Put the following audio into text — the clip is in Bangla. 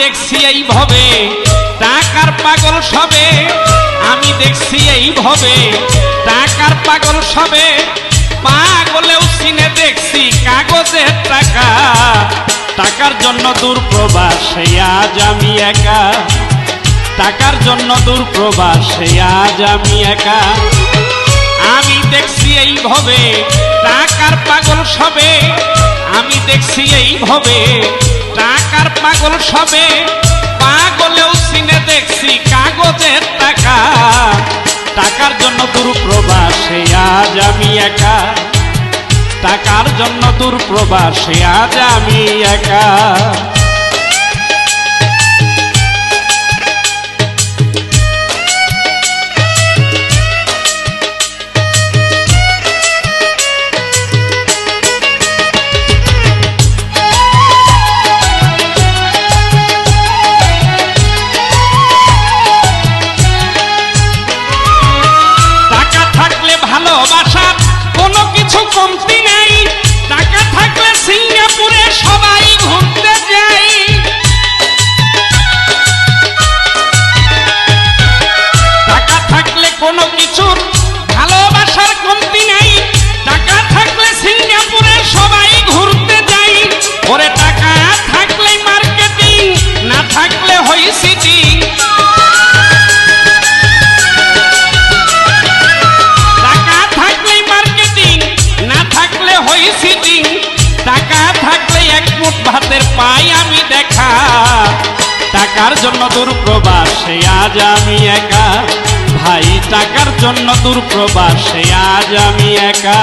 দেখছি এইভাবে টাকার পাগল সবে, আমি দেখছি এইভাবে টাকার পাগল সবে, পাগলেও চিনে দেখছি কাগজের টাকা। টাকার জন্য দূর প্রবাসে আজ আমি একা, টাকার জন্য দূর প্রবাসে আজ আমি একা। আমি দেখছি এইভাবে টাকার পাগল সবে, আমি দেখছি এইভাবে টাকার পাগল সবে, পাগলেও চিনে দেখছি কাগজের টাকা। টাকার জন্য দূর প্রবাসে আজ আমি একা, টাকার জন্য দূর প্রবাসে আজ আমি একা। ভালোবাসার কোনো কিছু কমতি নাই, টাকা থাকলে সিঙ্গাপুরে সবাই ঘুরতে যাই। টাকা থাকলে কোনো কিছুর ভালোবাসার কমতি নাই, টাকা থাকলে সিঙ্গাপুরে সবাই ঘুরতে যাই। ওরে টাকা থাকলে মার্কেটিং, না থাকলে হই সিটিং। টাকা থাকলে এক মুঠ ভাতের পাই আমি দেখা, টাকার জন্য দূর প্রবাসে আজ আমি একা। ভাই টাকার জন্য দূর প্রবাসে আজ আমি একা।